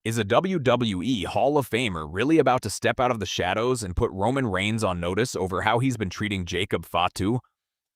Is a WWE Hall of Famer really about to step out of the shadows and put Roman Reigns on notice over how he's been treating Jacob Fatu?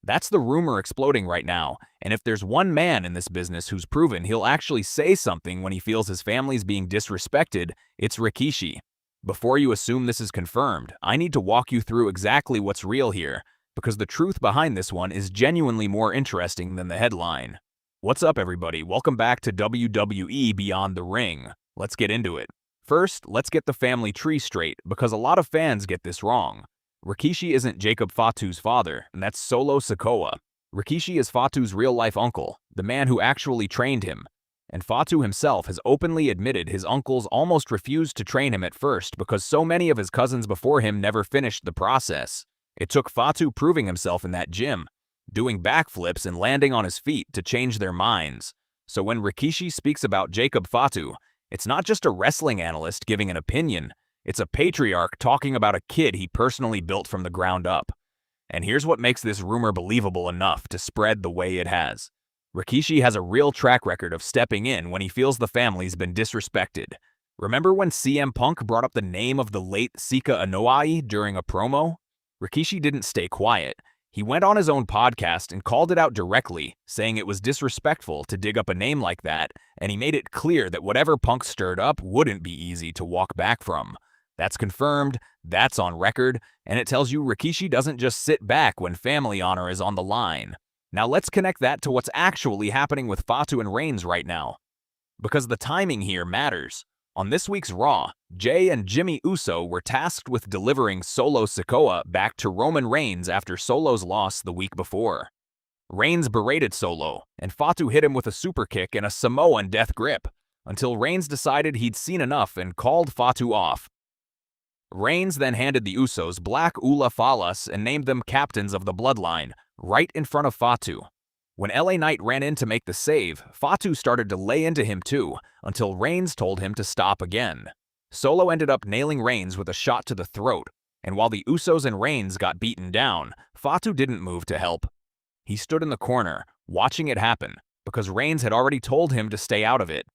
That's the rumor exploding right now, and if there's one man in this business who's proven he'll actually say something when he feels his family's being disrespected, it's Rikishi. Before you assume this is confirmed, I need to walk you through exactly what's real here, because the truth behind this one is genuinely more interesting than the headline. What's up, everybody? Welcome back to WWE Beyond the Ring. Let's get into it. First, let's get the family tree straight, because a lot of fans get this wrong. Rikishi isn't Jacob Fatu's father, and that's Solo Sikoa. Rikishi is Fatu's real-life uncle, the man who actually trained him. And Fatu himself has openly admitted his uncles almost refused to train him at first because so many of his cousins before him never finished the process. It took Fatu proving himself in that gym, doing backflips and landing on his feet to change their minds. So when Rikishi speaks about Jacob Fatu, it's not just a wrestling analyst giving an opinion, it's a patriarch talking about a kid he personally built from the ground up. And here's what makes this rumor believable enough to spread the way it has. Rikishi has a real track record of stepping in when he feels the family's been disrespected. Remember when CM Punk brought up the name of the late Sika Anoa'i during a promo? Rikishi didn't stay quiet. He went on his own podcast and called it out directly, saying it was disrespectful to dig up a name like that, and he made it clear that whatever Punk stirred up wouldn't be easy to walk back from. That's confirmed, that's on record, and it tells you Rikishi doesn't just sit back when family honor is on the line. Now let's connect that to what's actually happening with Fatu and Reigns right now, because the timing here matters. On this week's Raw, Jay and Jimmy Uso were tasked with delivering Solo Sikoa back to Roman Reigns after Solo's loss the week before. Reigns berated Solo, and Fatu hit him with a super kick and a Samoan death grip, until Reigns decided he'd seen enough and called Fatu off. Reigns then handed the Usos black Ula Falas and named them captains of the bloodline, right in front of Fatu. When LA Knight ran in to make the save, Fatu started to lay into him too, until Reigns told him to stop again. Solo ended up nailing Reigns with a shot to the throat, and while the Usos and Reigns got beaten down, Fatu didn't move to help. He stood in the corner, watching it happen, because Reigns had already told him to stay out of it.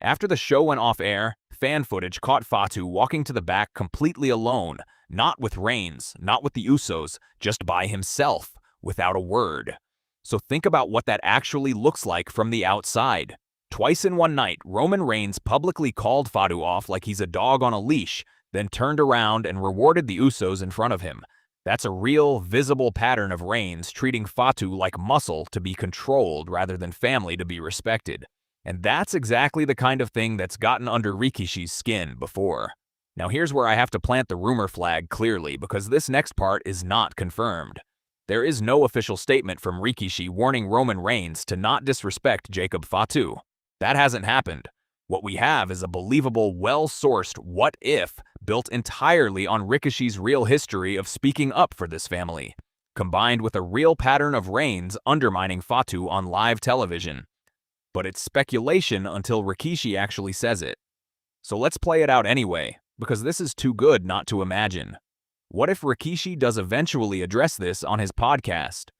After the show went off air, fan footage caught Fatu walking to the back completely alone, not with Reigns, not with the Usos, just by himself, without a word. So think about what that actually looks like from the outside. Twice in one night, Roman Reigns publicly called Fatu off like he's a dog on a leash, then turned around and rewarded the Usos in front of him. That's a real, visible pattern of Reigns treating Fatu like muscle to be controlled rather than family to be respected. And that's exactly the kind of thing that's gotten under Rikishi's skin before. Now here's where I have to plant the rumor flag clearly, because this next part is not confirmed. There is no official statement from Rikishi warning Roman Reigns to not disrespect Jacob Fatu. That hasn't happened. What we have is a believable, well-sourced what if built entirely on Rikishi's real history of speaking up for this family, combined with a real pattern of Reigns undermining Fatu on live television. But it's speculation until Rikishi actually says it. So let's play it out anyway, because this is too good not to imagine. What if Rikishi does eventually address this on his podcast?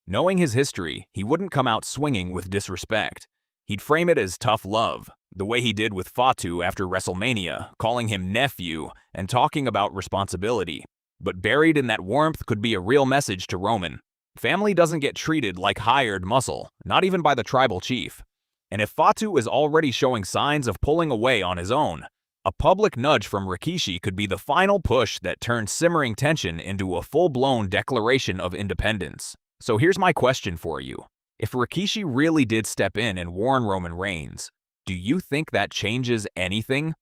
Knowing his history, he wouldn't come out swinging with disrespect. He'd frame it as tough love, the way he did with Fatu after WrestleMania, calling him nephew and talking about responsibility. But buried in that warmth could be a real message to Roman. Family doesn't get treated like hired muscle, not even by the tribal chief. And if Fatu is already showing signs of pulling away on his own, a public nudge from Rikishi could be the final push that turns simmering tension into a full-blown declaration of independence. So here's my question for you. If Rikishi really did step in and warn Roman Reigns, do you think that changes anything?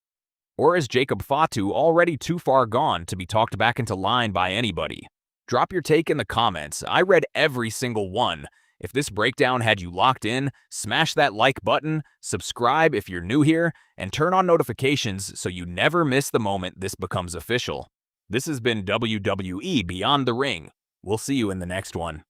Or is Jacob Fatu already too far gone to be talked back into line by anybody? Drop your take in the comments. I read every single one. If this breakdown had you locked in, smash that like button, subscribe if you're new here, and turn on notifications so you never miss the moment this becomes official. This has been WWE Beyond the Ring. We'll see you in the next one.